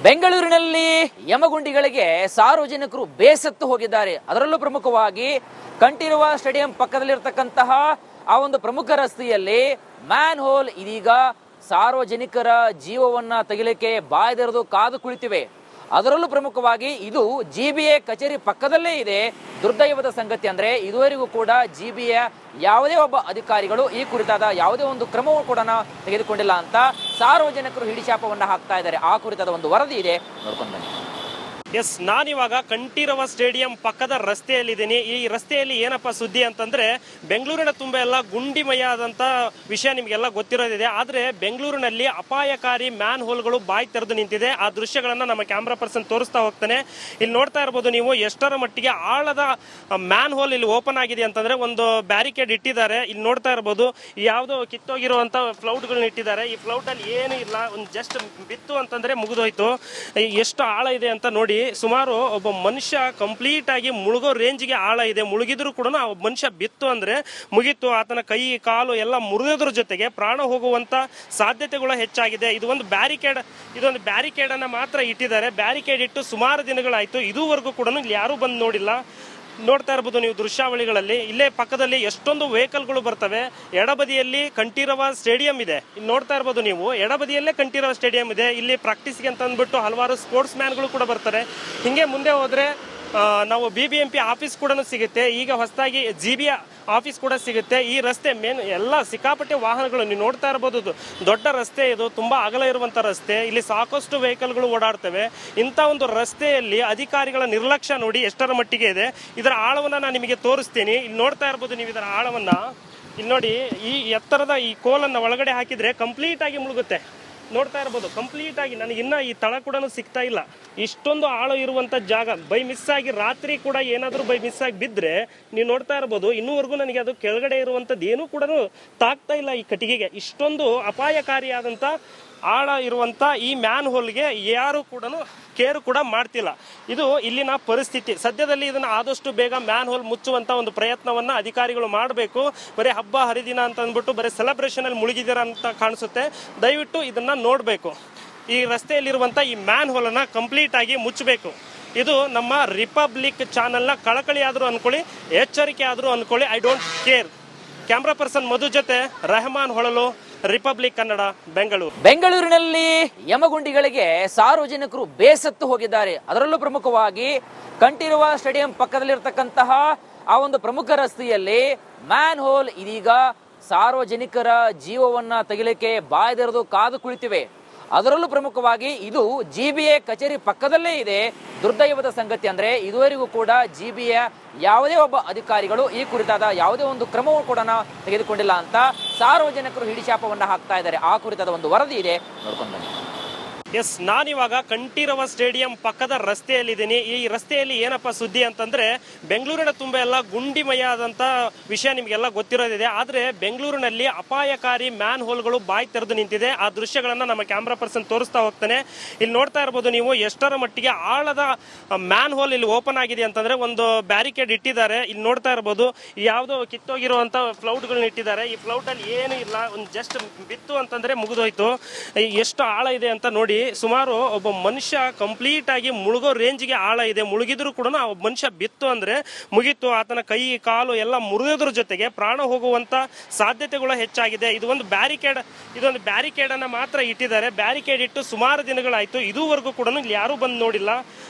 ಬೆಂಗಳೂರಿನಲ್ಲಿ ಯಮಗುಂಡಿಗಳಿಗೆ ಸಾರ್ವಜನಿಕರು ಬೇಸತ್ತು ಹೋಗಿದ್ದಾರೆ. ಅದರಲ್ಲೂ ಪ್ರಮುಖವಾಗಿ ಕಂಠೀರವ ಸ್ಟೇಡಿಯಂ ಪಕ್ಕದಲ್ಲಿರತಕ್ಕಂತಹ ಆ ಒಂದು ಪ್ರಮುಖ ರಸ್ತೆಯಲ್ಲಿ ಮ್ಯಾನ್ ಹೋಲ್ ಇದೀಗ ಸಾರ್ವಜನಿಕರ ಜೀವವನ್ನ ತೆಗಿಲಿಕ್ಕೆ ಬಾಯ್ದೆರೆದು ಕಾದು ಕುಳಿತಿವೆ. ಅದರಲ್ಲೂ ಪ್ರಮುಖವಾಗಿ ಇದು ಜಿಬಿಎ ಕಚೇರಿ ಪಕ್ಕದಲ್ಲೇ ಇದೆ. ದುರ್ದೈವದ ಸಂಗತಿ ಅಂದ್ರೆ ಇದುವರೆಗೂ ಕೂಡ ಜಿಬಿಎ ಯಾವುದೇ ಒಬ್ಬ ಅಧಿಕಾರಿಗಳು ಈ ಕುರಿತಾದ ಯಾವುದೇ ಒಂದು ಕ್ರಮವೂ ಕೂಡ ತೆಗೆದುಕೊಂಡಿಲ್ಲ ಅಂತ ಸಾರ್ವಜನಿಕರು ಹಿಡಿಶಾಪವನ್ನ ಹಾಕ್ತಾ ಇದ್ದಾರೆ. ಆ ಕುರಿತಾದ ಒಂದು ವರದಿ ಇದೆ, ನೋಡ್ಕೊಂಡು ಬನ್ನಿ. ಎಸ್, ನಾನಿವಾಗ ಕಂಠೀರವ ಸ್ಟೇಡಿಯಂ ಪಕ್ಕದ ರಸ್ತೆಯಲ್ಲಿದ್ದೀನಿ. ಈ ರಸ್ತೆಯಲ್ಲಿ ಏನಪ್ಪ ಸುದ್ದಿ ಅಂತಂದ್ರೆ ಬೆಂಗಳೂರಿನ ತುಂಬ ಎಲ್ಲ ಗುಂಡಿಮಯ ಆದಂತ ವಿಷಯ ನಿಮಗೆಲ್ಲ ಗೊತ್ತಿರೋದಿದೆ. ಆದ್ರೆ ಬೆಂಗಳೂರಿನಲ್ಲಿ ಅಪಾಯಕಾರಿ ಮ್ಯಾನ್ ಹೋಲ್ಗಳು ಬಾಯಿ ತೆರೆದು ನಿಂತಿದೆ. ಆ ದೃಶ್ಯಗಳನ್ನ ನಮ್ಮ ಕ್ಯಾಮ್ರಾ ಪರ್ಸನ್ ತೋರಿಸ್ತಾ ಹೋಗ್ತಾನೆ. ಇಲ್ಲಿ ನೋಡ್ತಾ ಇರ್ಬೋದು ನೀವು ಎಷ್ಟರ ಮಟ್ಟಿಗೆ ಆಳದ ಮ್ಯಾನ್ ಹೋಲ್ ಇಲ್ಲಿ ಓಪನ್ ಆಗಿದೆ ಅಂತಂದ್ರೆ ಒಂದು ಬ್ಯಾರಿಕೇಡ್ ಇಟ್ಟಿದ್ದಾರೆ. ಇಲ್ಲಿ ನೋಡ್ತಾ ಇರ್ಬೋದು ಯಾವುದೋ ಕಿತ್ತೋಗಿರುವಂತ ಫ್ಲೌಟ್ಗಳನ್ನ ಇಟ್ಟಿದ್ದಾರೆ. ಈ ಫ್ಲೌಟ್ ಅಲ್ಲಿ ಏನು ಇಲ್ಲ, ಒಂದು ಜಸ್ಟ್ ಬಿತ್ತು ಅಂತಂದ್ರೆ ಮುಗಿದೋಯ್ತು. ಎಷ್ಟು ಆಳ ಇದೆ ಅಂತ ನೋಡಿ. ಸುಮಾರು ಒಬ್ಬ ಮನುಷ್ಯ ಕಂಪ್ಲೀಟ್ ಆಗಿ ಮುಳುಗೋ ರೇಂಜ್ಗೆ ಆಳ ಇದೆ. ಮುಳುಗಿದ್ರು ಕೂಡ ಆ ಮನುಷ್ಯ ಬಿತ್ತು ಅಂದ್ರೆ ಮುಗಿತು. ಆತನ ಕೈ ಕಾಲು ಎಲ್ಲ ಮುರಿಯೋದ್ರ ಜೊತೆಗೆ ಪ್ರಾಣ ಹೋಗುವಂತ ಸಾಧ್ಯತೆಗಳು ಹೆಚ್ಚಾಗಿದೆ. ಇದೊಂದು ಬ್ಯಾರಿಕೇಡ್ ಅನ್ನ ಮಾತ್ರ ಇಟ್ಟಿದ್ದಾರೆ. ಬ್ಯಾರಿಕೇಡ್ ಇಟ್ಟು ಸುಮಾರು ದಿನಗಳಾಯ್ತು. ಇದುವರೆಗೂ ಕೂಡ ಯಾರು ಬಂದು ನೋಡಿಲ್ಲ. ನೋಡ್ತಾ ಇರ್ಬೋದು ನೀವು ದೃಶ್ಯಾವಳಿಗಳಲ್ಲಿ. ಇಲ್ಲೇ ಪಕ್ಕದಲ್ಲಿ ಎಷ್ಟೊಂದು ವೆಹಿಕಲ್ಗಳು ಬರ್ತವೆ. ಎಡಬದಿಯಲ್ಲಿ ಕಂಠೀರವ ಸ್ಟೇಡಿಯಂ ಇದೆ. ಇಲ್ಲಿ ನೋಡ್ತಾ ಇರ್ಬೋದು ನೀವು ಎಡಬದಿಯಲ್ಲೇ ಕಂಠೀರವ ಸ್ಟೇಡಿಯಂ ಇದೆ. ಇಲ್ಲಿ ಪ್ರಾಕ್ಟೀಸ್ಗೆ ಅಂತ ಅಂದ್ಬಿಟ್ಟು ಹಲವಾರು ಸ್ಪೋರ್ಟ್ಸ್ ಮ್ಯಾನ್ಗಳು ಕೂಡ ಬರ್ತಾರೆ. ಹಿಂಗೆ ಮುಂದೆ ಹೋದ್ರೆ ನಾವು BBMP ಆಫೀಸ್ ಕೂಡ ಸಿಗುತ್ತೆ. ಈಗ ಹೊಸದಾಗಿ GBA ಆಫೀಸ್ ಕೂಡ ಸಿಗುತ್ತೆ. ಈ ರಸ್ತೆ ಮೇನ್ ಎಲ್ಲ ಸಿಕ್ಕಾಪಟ್ಟೆ ವಾಹನಗಳು ನೀವು ನೋಡ್ತಾ ಇರಬಹುದು. ದೊಡ್ಡ ರಸ್ತೆ ಇದು, ತುಂಬಾ ಅಗಲ ಇರುವಂತ ರಸ್ತೆ. ಇಲ್ಲಿ ಸಾಕಷ್ಟು ವೆಹಿಕಲ್ಗಳು ಓಡಾಡ್ತವೆ. ಇಂಥ ಒಂದು ರಸ್ತೆಯಲ್ಲಿ ಅಧಿಕಾರಿಗಳ ನಿರ್ಲಕ್ಷ್ಯ ನೋಡಿ ಎಷ್ಟರ ಮಟ್ಟಿಗೆ ಇದೆ. ಇದರ ಆಳವನ್ನ ನಾನು ನಿಮಗೆ ತೋರಿಸ್ತೀನಿ. ಇಲ್ಲಿ ನೋಡ್ತಾ ಇರಬಹುದು ನೀವು ಇದರ ಆಳವನ್ನ. ಇಲ್ಲಿ ನೋಡಿ, ಈ ಎತ್ತರದ ಈ ಕೋಲನ್ನ ಒಳಗಡೆ ಹಾಕಿದ್ರೆ ಕಂಪ್ಲೀಟ್ ಆಗಿ ಮುಳುಗುತ್ತೆ. ನೋಡ್ತಾ ಇರ್ಬೋದು ಕಂಪ್ಲೀಟ್ ಆಗಿ. ನನಗೆ ಇನ್ನ ಈ ತಳ ಕೂಡ ಸಿಗ್ತಾ ಇಲ್ಲ. ಇಷ್ಟೊಂದು ಆಳ ಇರುವಂತ ಜಾಗ. ಬೈ ಮಿಸ್ ಆಗಿ ರಾತ್ರಿ ಕೂಡ ಏನಾದ್ರೂ ಬೈ ಮಿಸ್ ಆಗಿ ಬಿದ್ರೆ ನೀವು ನೋಡ್ತಾ ಇರ್ಬೋದು ಇನ್ನೂವರೆಗೂ ನನಗೆ ಅದು ಕೆಳಗಡೆ ಇರುವಂತದ್ದು ಏನೂ ಕೂಡ ತಾಗ್ತಾ ಇಲ್ಲ ಈ ಕಟ್ಟಿಗೆಗೆ. ಇಷ್ಟೊಂದು ಅಪಾಯಕಾರಿಯಾದಂತ ಆಳ ಇರುವಂತ ಈ ಮ್ಯಾನ್ ಹೋಲ್ಗೆ ಯಾರು ಕೂಡ ಕೇರ್ ಕೂಡ ಮಾಡ್ತಿಲ್ಲ. ಇದು ಇಲ್ಲಿನ ಪರಿಸ್ಥಿತಿ. ಸದ್ಯದಲ್ಲಿ ಇದನ್ನ ಆದಷ್ಟು ಬೇಗ ಮ್ಯಾನ್ ಹೋಲ್ ಮುಚ್ಚುವಂತ ಒಂದು ಪ್ರಯತ್ನವನ್ನ ಅಧಿಕಾರಿಗಳು ಮಾಡಬೇಕು. ಬರೀ ಹಬ್ಬ ಹರಿದಿನ ಅಂತ ಅಂದ್ಬಿಟ್ಟು ಬರೀ ಸೆಲೆಬ್ರೇಷನ್ ಅಲ್ಲಿ ಮುಳುಗಿದಾರ ಅಂತ ಕಾಣಿಸುತ್ತೆ. ದಯವಿಟ್ಟು ಇದನ್ನ ನೋಡ್ಬೇಕು. ಈ ರಸ್ತೆಯಲ್ಲಿರುವಂತ ಈ ಮ್ಯಾನ್ ಹೋಲ್ ಅನ್ನ ಕಂಪ್ಲೀಟ್ ಆಗಿ ಮುಚ್ಚಬೇಕು. ಇದು ನಮ್ಮ ರಿಪಬ್ಲಿಕ್ ಚಾನೆಲ್ನ ಕಳಕಳಿ ಆದ್ರೂ ಅನ್ಕೊಳ್ಳಿ, ಎಚ್ಚರಿಕೆ ಆದ್ರೂ ಅನ್ಕೊಳ್ಳಿ. I don't care. Camera person Madhu ಜೊತೆ ರೆಹಮಾನ್ ಹೊಳಲು, ರಿಪಬ್ಲಿಕ್ ಕನ್ನಡ, ಬೆಂಗಳೂರು. ಬೆಂಗಳೂರಿನಲ್ಲಿ ಯಮಗುಂಡಿಗಳಿಗೆ ಸಾರ್ವಜನಿಕರು ಬೇಸತ್ತು ಹೋಗಿದ್ದಾರೆ. ಅದರಲ್ಲೂ ಪ್ರಮುಖವಾಗಿ ಕಂಠೀರವ ಸ್ಟೇಡಿಯಂ ಪಕ್ಕದಲ್ಲಿರತಕ್ಕಂತಹ ಆ ಒಂದು ಪ್ರಮುಖ ರಸ್ತೆಯಲ್ಲಿ ಮ್ಯಾನ್ ಹೋಲ್ ಇದೀಗ ಸಾರ್ವಜನಿಕರ ಜೀವವನ್ನ ತೆಗಿಲಿಕ್ಕೆ ಬಾಯ್ದೆರೆದು ಕಾದು ಕುಳಿತಿವೆ. ಅದರಲ್ಲೂ ಪ್ರಮುಖವಾಗಿ ಇದು GBA ಕಚೇರಿ ಪಕ್ಕದಲ್ಲೇ ಇದೆ. ದುರ್ದೈವದ ಸಂಗತಿ ಅಂದ್ರೆ ಇದುವರೆಗೂ ಕೂಡ GBA ಯಾವುದೇ ಒಬ್ಬ ಅಧಿಕಾರಿಗಳು ಈ ಕುರಿತಾದ ಯಾವುದೇ ಒಂದು ಕ್ರಮವೂ ಕೂಡ ತೆಗೆದುಕೊಂಡಿಲ್ಲ ಅಂತ ಸಾರ್ವಜನಿಕರು ಹಿಡಿಶಾಪವನ್ನ ಹಾಕ್ತಾ ಇದ್ದಾರೆ. ಆ ಕುರಿತಾದ ಒಂದು ವರದಿ ಇದೆ, ನೋಡ್ಕೊಂಡು ಬನ್ನಿ. ಎಸ್, ನಾನಿವಾಗ ಕಂಠೀರವ ಸ್ಟೇಡಿಯಂ ಪಕ್ಕದ ರಸ್ತೆಯಲ್ಲಿದ್ದೀನಿ. ಈ ರಸ್ತೆಯಲ್ಲಿ ಏನಪ್ಪ ಸುದ್ದಿ ಅಂತಂದ್ರೆ ಬೆಂಗಳೂರಿನ ತುಂಬ ಎಲ್ಲ ಗುಂಡಿಮಯ ಆದಂತ ವಿಷಯ ನಿಮಗೆಲ್ಲ ಗೊತ್ತಿರೋದಿದೆ. ಆದ್ರೆ ಬೆಂಗಳೂರಿನಲ್ಲಿ ಅಪಾಯಕಾರಿ ಮ್ಯಾನ್ ಹೋಲ್ಗಳು ಬಾಯಿ ತೆರೆದು ನಿಂತಿದೆ. ಆ ದೃಶ್ಯಗಳನ್ನ ನಮ್ಮ ಕ್ಯಾಮ್ರಾ ಪರ್ಸನ್ ತೋರಿಸ್ತಾ ಹೋಗ್ತಾನೆ. ಇಲ್ಲಿ ನೋಡ್ತಾ ಇರ್ಬೋದು ನೀವು ಎಷ್ಟರ ಮಟ್ಟಿಗೆ ಆಳದ ಮ್ಯಾನ್ ಹೋಲ್ ಇಲ್ಲಿ ಓಪನ್ ಆಗಿದೆ ಅಂತಂದ್ರೆ ಒಂದು ಬ್ಯಾರಿಕೇಡ್ ಇಟ್ಟಿದ್ದಾರೆ. ಇಲ್ಲಿ ನೋಡ್ತಾ ಇರ್ಬೋದು ಯಾವುದೋ ಕಿತ್ತೋಗಿರುವಂತ ಫ್ಲೌಟ್ಗಳನ್ನ ಇಟ್ಟಿದ್ದಾರೆ. ಈ ಫ್ಲೌಟ್ ಅಲ್ಲಿ ಏನು ಇಲ್ಲ, ಒಂದು ಜಸ್ಟ್ ಬಿತ್ತು ಅಂತಂದ್ರೆ ಮುಗಿದೋಯ್ತು. ಎಷ್ಟು ಆಳ ಇದೆ ಅಂತ ನೋಡಿ. ಸುಮಾರು ಒಬ್ಬ ಮನುಷ್ಯ ಕಂಪ್ಲೀಟ್ ಆಗಿ ಮುಳುಗೋ ರೇಂಜ್ಗೆ ಆಳ ಇದೆ. ಮುಳುಗಿದ್ರು ಕೂಡ ಆ ಮನುಷ್ಯ ಬಿತ್ತು ಅಂದ್ರೆ ಮುಗಿತು. ಆತನ ಕೈ ಕಾಲು ಎಲ್ಲ ಮುರಿಯೋದ್ರ ಜೊತೆಗೆ ಪ್ರಾಣ ಹೋಗುವಂತ ಸಾಧ್ಯತೆಗಳು ಹೆಚ್ಚಾಗಿದೆ. ಇದೊಂದು ಬ್ಯಾರಿಕೇಡ್ ಅನ್ನ ಮಾತ್ರ ಇಟ್ಟಿದ್ದಾರೆ. ಬ್ಯಾರಿಕೇಡ್ ಇಟ್ಟು ಸುಮಾರು ದಿನಗಳಾಯ್ತು. ಇದುವರೆಗೂ ಕೂಡ ಯಾರು ಬಂದು ನೋಡಿಲ್ಲ.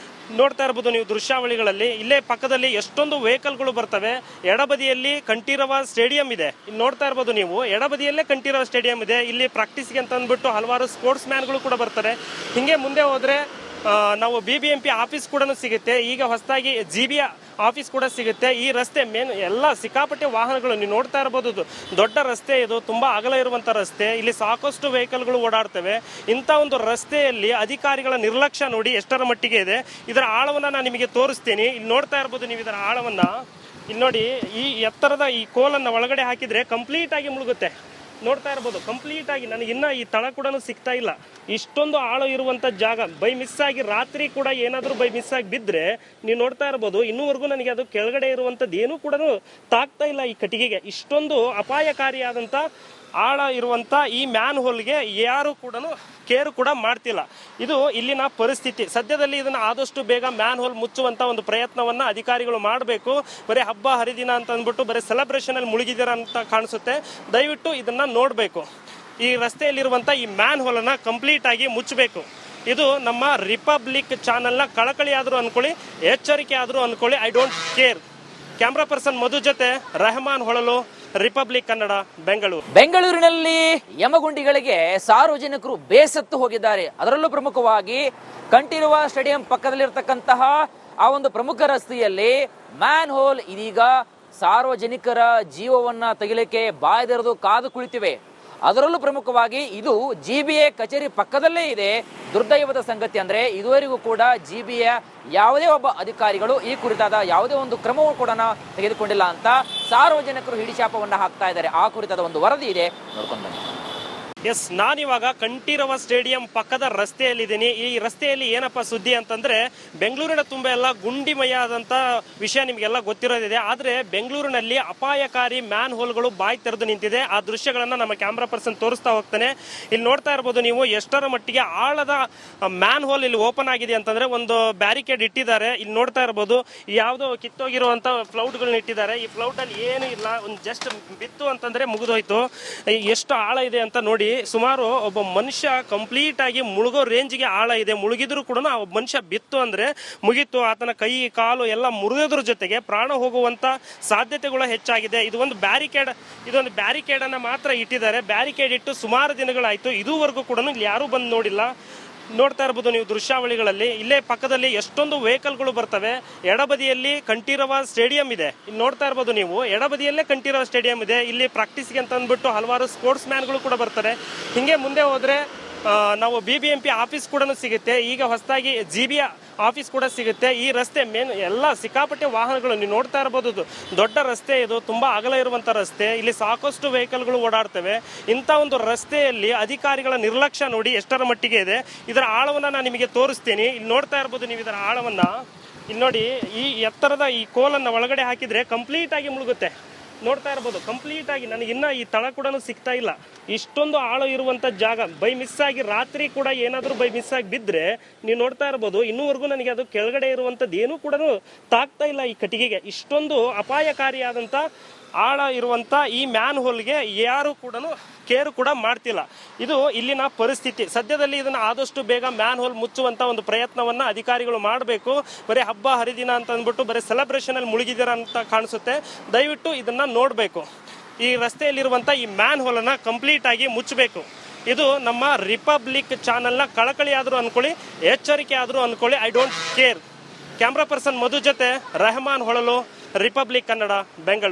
ನೋಡ್ತಾ ಇರ್ಬೋದು ನೀವು ದೃಶ್ಯಾವಳಿಗಳಲ್ಲಿ. ಇಲ್ಲೇ ಪಕ್ಕದಲ್ಲಿ ಎಷ್ಟೊಂದು ವೆಹಿಕಲ್ಗಳು ಬರ್ತವೆ. ಎಡಬದಿಯಲ್ಲಿ ಕಂಠೀರವ ಸ್ಟೇಡಿಯಂ ಇದೆ. ಇಲ್ಲಿ ನೋಡ್ತಾ ಇರ್ಬೋದು ನೀವು ಎಡಬದಿಯಲ್ಲೇ ಕಂಠೀರವ ಸ್ಟೇಡಿಯಂ ಇದೆ. ಇಲ್ಲಿ ಪ್ರಾಕ್ಟೀಸ್ಗೆ ಅಂತ ಅಂದ್ಬಿಟ್ಟು ಹಲವಾರು ಸ್ಪೋರ್ಟ್ಸ್ ಮ್ಯಾನ್ಗಳು ಕೂಡ ಬರ್ತಾರೆ. ಹಿಂಗೆ ಮುಂದೆ ಹೋದ್ರೆ ನಾವು BBMP ಆಫೀಸ್ ಕೂಡ ಸಿಗುತ್ತೆ. ಈಗ ಹೊಸದಾಗಿ GBA ಆಫೀಸ್ ಕೂಡ ಸಿಗುತ್ತೆ. ಈ ರಸ್ತೆ ಮೇನ್ ಎಲ್ಲ ಸಿಕ್ಕಾಪಟ್ಟೆ ವಾಹನಗಳು ನೀವು ನೋಡ್ತಾ ಇರಬಹುದು. ದೊಡ್ಡ ರಸ್ತೆ ಇದು, ತುಂಬಾ ಅಗಲ ಇರುವಂತ ರಸ್ತೆ. ಇಲ್ಲಿ ಸಾಕಷ್ಟು ವೆಹಿಕಲ್ಗಳು ಓಡಾಡ್ತವೆ. ಇಂಥ ಒಂದು ರಸ್ತೆಯಲ್ಲಿ ಅಧಿಕಾರಿಗಳ ನಿರ್ಲಕ್ಷ್ಯ ನೋಡಿ ಎಷ್ಟರ ಮಟ್ಟಿಗೆ ಇದೆ. ಇದರ ಆಳವನ್ನ ನಾನು ನಿಮಗೆ ತೋರಿಸ್ತೀನಿ. ಇಲ್ಲಿ ನೋಡ್ತಾ ಇರಬಹುದು ನೀವು ಇದರ ಆಳವನ್ನ. ಇಲ್ಲಿ ನೋಡಿ, ಈ ಎತ್ತರದ ಈ ಕೋಲನ್ನ ಒಳಗಡೆ ಹಾಕಿದ್ರೆ ಕಂಪ್ಲೀಟ್ ಆಗಿ ಮುಳುಗುತ್ತೆ. ನೋಡ್ತಾ ಇರ್ಬೋದು ಕಂಪ್ಲೀಟ್ ಆಗಿ. ನನಗೆ ಇನ್ನ ಈ ತಳ ಕೂಡ ಸಿಗ್ತಾ ಇಲ್ಲ. ಇಷ್ಟೊಂದು ಆಳ ಇರುವಂತ ಜಾಗ. ಬೈ ಮಿಸ್ ಆಗಿ ರಾತ್ರಿ ಕೂಡ ಏನಾದ್ರೂ ಬೈ ಮಿಸ್ ಆಗಿ ಬಿದ್ರೆ ನೀವು ನೋಡ್ತಾ ಇರ್ಬೋದು ಇನ್ನೂವರೆಗೂ ನನಗೆ ಅದು ಕೆಳಗಡೆ ಇರುವಂತದ್ದು ಏನೂ ಕೂಡ ತಾಗ್ತಾ ಇಲ್ಲ ಈ ಕಟ್ಟಿಗೆಗೆ. ಇಷ್ಟೊಂದು ಅಪಾಯಕಾರಿಯಾದಂತ ಆಳ ಇರುವಂತ ಈ ಮ್ಯಾನ್ ಹೋಲ್ಗೆ ಯಾರು ಕೂಡ ಕೇರ್ ಕೂಡ ಮಾಡ್ತಿಲ್ಲ. ಇದು ಇಲ್ಲಿನ ಪರಿಸ್ಥಿತಿ. ಸದ್ಯದಲ್ಲಿ ಇದನ್ನ ಆದಷ್ಟು ಬೇಗ ಮ್ಯಾನ್ ಹೋಲ್ ಮುಚ್ಚುವಂತ ಒಂದು ಪ್ರಯತ್ನವನ್ನ ಅಧಿಕಾರಿಗಳು ಮಾಡಬೇಕು. ಬರೀ ಹಬ್ಬ ಹರಿದಿನ ಅಂತ ಅಂದ್ಬಿಟ್ಟು ಬರೀ ಸೆಲೆಬ್ರೇಷನ್ ಅಲ್ಲಿ ಮುಳುಗಿದಾರ ಅಂತ ಕಾಣಿಸುತ್ತೆ. ದಯವಿಟ್ಟು ಇದನ್ನ ನೋಡಬೇಕು. ಈ ರಸ್ತೆಯಲ್ಲಿರುವಂತ ಈ ಮ್ಯಾನ್ ಹೋಲ್ ಅನ್ನ ಕಂಪ್ಲೀಟ್ ಆಗಿ ಮುಚ್ಚಬೇಕು. ಇದು ನಮ್ಮ ರಿಪಬ್ಲಿಕ್ ಚಾನೆಲ್ನ ಕಳಕಳಿ ಆದರೂ ಅನ್ಕೊಳ್ಳಿ, ಎಚ್ಚರಿಕೆ ಆದರೂ ಅನ್ಕೊಳ್ಳಿ. I don't care. Camera person Madhu ಜೊತೆ ರೆಹಮಾನ್ ಹೊಳಲು, ರಿಪಬ್ಲಿಕ್ ಕನ್ನಡ, ಬೆಂಗಳೂರು. ಬೆಂಗಳೂರಿನಲ್ಲಿ ಯಮಗುಂಡಿಗಳಿಗೆ ಸಾರ್ವಜನಿಕರು ಬೇಸತ್ತು ಹೋಗಿದ್ದಾರೆ. ಅದರಲ್ಲೂ ಪ್ರಮುಖವಾಗಿ ಕಂಠೀರವ ಸ್ಟೇಡಿಯಂ ಪಕ್ಕದಲ್ಲಿರ್ತಕ್ಕಂತಹ ಆ ಒಂದು ಪ್ರಮುಖ ರಸ್ತೆಯಲ್ಲಿ ಮ್ಯಾನ್ ಹೋಲ್ ಇದೀಗ ಸಾರ್ವಜನಿಕರ ಜೀವವನ್ನ ತೆಗಿಲಿಕ್ಕೆ ಬಾಯ್ದೆರೆದು ಕಾದು ಕುಳಿತಿವೆ. ಅದರಲ್ಲೂ ಪ್ರಮುಖವಾಗಿ ಇದು ಜಿಬಿಎ ಕಚೇರಿ ಪಕ್ಕದಲ್ಲೇ ಇದೆ. ದುರ್ದೈವದ ಸಂಗತಿ ಅಂದ್ರೆ ಇದುವರೆಗೂ ಕೂಡ ಜಿಬಿಎ ಯಾವುದೇ ಒಬ್ಬ ಅಧಿಕಾರಿಗಳು ಈ ಕುರಿತಾದ ಯಾವುದೇ ಒಂದು ಕ್ರಮವೂ ಕೂಡ ತೆಗೆದುಕೊಂಡಿಲ್ಲ ಅಂತ ಸಾರ್ವಜನಿಕರು ಹಿಡಿಶಾಪವನ್ನ ಹಾಕ್ತಾ ಇದ್ದಾರೆ. ಆ ಕುರಿತಾದ ಒಂದು ವರದಿ ಇದೆ, ನೋಡ್ಕೊಂಡು ಬನ್ನಿ. ಎಸ್, ನಾನಿವಾಗ ಕಂಠೀರವ ಸ್ಟೇಡಿಯಂ ಪಕ್ಕದ ರಸ್ತೆಯಲ್ಲಿದ್ದೀನಿ. ಈ ರಸ್ತೆಯಲ್ಲಿ ಏನಪ್ಪ ಸುದ್ದಿ ಅಂತಂದ್ರೆ, ಬೆಂಗಳೂರಿನ ತುಂಬ ಎಲ್ಲ ಗುಂಡಿಮಯ ಆದಂತ ವಿಷಯ ನಿಮಗೆಲ್ಲ ಗೊತ್ತಿರೋದಿದೆ. ಆದ್ರೆ ಬೆಂಗಳೂರಿನಲ್ಲಿ ಅಪಾಯಕಾರಿ ಮ್ಯಾನ್ ಹೋಲ್ಗಳು ಬಾಯಿ ತೆರೆದು ನಿಂತಿದೆ. ಆ ದೃಶ್ಯಗಳನ್ನ ನಮ್ಮ ಕ್ಯಾಮ್ರಾ ಪರ್ಸನ್ ತೋರಿಸ್ತಾ ಹೋಗ್ತಾನೆ. ಇಲ್ಲಿ ನೋಡ್ತಾ ಇರ್ಬೋದು ನೀವು ಎಷ್ಟರ ಮಟ್ಟಿಗೆ ಆಳದ ಮ್ಯಾನ್ ಹೋಲ್ ಇಲ್ಲಿ ಓಪನ್ ಆಗಿದೆ ಅಂತಂದ್ರೆ ಒಂದು ಬ್ಯಾರಿಕೇಡ್ ಇಟ್ಟಿದ್ದಾರೆ. ಇಲ್ಲಿ ನೋಡ್ತಾ ಇರ್ಬೋದು ಯಾವುದೋ ಕಿತ್ತೋಗಿರುವಂತ ಫ್ಲೌಟ್ಗಳನ್ನ ಇಟ್ಟಿದ್ದಾರೆ. ಈ ಫ್ಲೌಟ್ ಅಲ್ಲಿ ಏನು ಇಲ್ಲ, ಒಂದು ಜಸ್ಟ್ ಬಿತ್ತು ಅಂತಂದ್ರೆ ಮುಗಿದೋಯ್ತು. ಎಷ್ಟು ಆಳ ಇದೆ ಅಂತ ನೋಡಿ. ಸುಮಾರು ಒಬ್ಬ ಮನುಷ್ಯ ಕಂಪ್ಲೀಟ್ ಆಗಿ ಮುಳುಗೋ ರೇಂಜ್ಗೆ ಆಳ ಇದೆ. ಮುಳುಗಿದ್ರು ಕೂಡ ಆ ಮನುಷ್ಯ ಬಿತ್ತು ಅಂದ್ರೆ ಮುಗಿತು. ಆತನ ಕೈ ಕಾಲು ಎಲ್ಲ ಮುರಿಯೋದ್ರ ಜೊತೆಗೆ ಪ್ರಾಣ ಹೋಗುವಂತ ಸಾಧ್ಯತೆಗಳು ಹೆಚ್ಚಾಗಿದೆ. ಇದೊಂದು ಬ್ಯಾರಿಕೇಡ್ ಅನ್ನ ಮಾತ್ರ ಇಟ್ಟಿದ್ದಾರೆ. ಬ್ಯಾರಿಕೇಡ್ ಇಟ್ಟು ಸುಮಾರು ದಿನಗಳಾಯ್ತು. ಇದುವರೆಗೂ ಕೂಡ ಇಲ್ಲಿ ಯಾರು ಬಂದು ನೋಡಿಲ್ಲ. ನೋಡ್ತಾ ಇರ್ಬೋದು ನೀವು ದೃಶ್ಯಾವಳಿಗಳಲ್ಲಿ. ಇಲ್ಲೇ ಪಕ್ಕದಲ್ಲಿ ಎಷ್ಟೊಂದು ವೆಹಿಕಲ್ಗಳು ಬರ್ತವೆ. ಎಡಬದಿಯಲ್ಲಿ ಕಂಠೀರವ ಸ್ಟೇಡಿಯಂ ಇದೆ. ಇಲ್ಲಿ ನೋಡ್ತಾ ಇರ್ಬೋದು ನೀವು, ಎಡಬದಿಯಲ್ಲೇ ಕಂಠೀರವ ಸ್ಟೇಡಿಯಂ ಇದೆ. ಇಲ್ಲಿ ಪ್ರಾಕ್ಟೀಸ್ಗೆ ಅಂತ ಅಂದ್ಬಿಟ್ಟು ಹಲವಾರು ಸ್ಪೋರ್ಟ್ಸ್ ಮ್ಯಾನ್ಗಳು ಕೂಡ ಬರ್ತಾರೆ. ಹಿಂಗೆ ಮುಂದೆ ಹೋದ್ರೆ ನಾವು BBMP ಆಫೀಸ್ ಕೂಡ ಸಿಗುತ್ತೆ. ಈಗ ಹೊಸದಾಗಿ GBA ಆಫೀಸ್ ಕೂಡ ಸಿಗುತ್ತೆ. ಈ ರಸ್ತೆ ಮೇನ್ ಎಲ್ಲ ಸಿಕ್ಕಾಪಟ್ಟೆ ವಾಹನಗಳು ನೀವು ನೋಡ್ತಾ ಇರಬಹುದು. ದೊಡ್ಡ ರಸ್ತೆ, ಇದು ತುಂಬಾ ಅಗಲ ಇರುವಂತ ರಸ್ತೆ. ಇಲ್ಲಿ ಸಾಕಷ್ಟು ವೆಹಿಕಲ್ಗಳು ಓಡಾಡ್ತವೆ. ಇಂಥ ಒಂದು ರಸ್ತೆಯಲ್ಲಿ ಅಧಿಕಾರಿಗಳ ನಿರ್ಲಕ್ಷ್ಯ ನೋಡಿ ಎಷ್ಟರ ಮಟ್ಟಿಗೆ ಇದೆ. ಇದರ ಆಳವನ್ನ ನಾನು ನಿಮಗೆ ತೋರಿಸ್ತೀನಿ. ಇಲ್ಲಿ ನೋಡ್ತಾ ಇರಬಹುದು ನೀವು ಇದರ ಆಳವನ್ನ. ಇಲ್ಲಿ ನೋಡಿ, ಈ ಎತ್ತರದ ಈ ಕೋಲನ್ನ ಒಳಗಡೆ ಹಾಕಿದ್ರೆ ಕಂಪ್ಲೀಟ್ ಆಗಿ ಮುಳುಗುತ್ತೆ. ನೋಡ್ತಾ ಇರ್ಬೋದು ಕಂಪ್ಲೀಟ್ ಆಗಿ. ನನಗೆ ಇನ್ನ ಈ ತಳ ಕೂಡ ಸಿಗ್ತಾ ಇಲ್ಲ. ಇಷ್ಟೊಂದು ಆಳ ಇರುವಂತ ಜಾಗ. ಬೈ ಮಿಸ್ ಆಗಿ ರಾತ್ರಿ ಕೂಡ ಏನಾದ್ರೂ ಬೈ ಮಿಸ್ ಆಗಿ ಬಿದ್ರೆ ನೀವು ನೋಡ್ತಾ ಇರ್ಬೋದು, ಇನ್ನೂವರೆಗೂ ನನಗೆ ಅದು ಕೆಳಗಡೆ ಇರುವಂತದ್ದು ಏನೂ ಕೂಡ ತಾಗ್ತಾ ಇಲ್ಲ ಈ ಕಟ್ಟಿಗೆಗೆ. ಇಷ್ಟೊಂದು ಅಪಾಯಕಾರಿಯಾದಂತ ಆಳ ಇರುವಂತ ಈ ಮ್ಯಾನ್ ಹೋಲ್ಗೆ ಯಾರು ಕೂಡ ಕೇರ್ ಕೂಡ ಮಾಡ್ತಿಲ್ಲ. ಇದು ಇಲ್ಲಿನ ಪರಿಸ್ಥಿತಿ. ಸದ್ಯದಲ್ಲಿ ಇದನ್ನ ಆದಷ್ಟು ಬೇಗ ಮ್ಯಾನ್ ಹೋಲ್ ಮುಚ್ಚುವಂತ ಒಂದು ಪ್ರಯತ್ನವನ್ನ ಅಧಿಕಾರಿಗಳು ಮಾಡಬೇಕು. ಬರೀ ಹಬ್ಬ ಹರಿದಿನ ಅಂತ ಅಂದ್ಬಿಟ್ಟು ಬರೀ ಸೆಲೆಬ್ರೇಷನ್ ಅಲ್ಲಿ ಮುಳುಗಿದಾರ ಅಂತ ಕಾಣಿಸುತ್ತೆ. ದಯವಿಟ್ಟು ಇದನ್ನ ನೋಡಬೇಕು. ಈ ರಸ್ತೆಯಲ್ಲಿರುವಂತ ಈ ಮ್ಯಾನ್ ಹೋಲ್ ಅನ್ನ ಕಂಪ್ಲೀಟ್ ಆಗಿ ಮುಚ್ಚಬೇಕು. ಇದು ನಮ್ಮ ರಿಪಬ್ಲಿಕ್ ಚಾನೆಲ್ನ ಕಳಕಳಿ ಆದರೂ ಅನ್ಕೊಳ್ಳಿ, ಎಚ್ಚರಿಕೆ ಆದರೂ ಅನ್ಕೊಳ್ಳಿ. I don't care. Camera person Madhu ಜೊತೆ ರೆಹಮಾನ್ ಹೊಳಲು, ರಿಪಬ್ಲಿಕ್ ಕನ್ನಡ, ಬೆಂಗಳೂರು.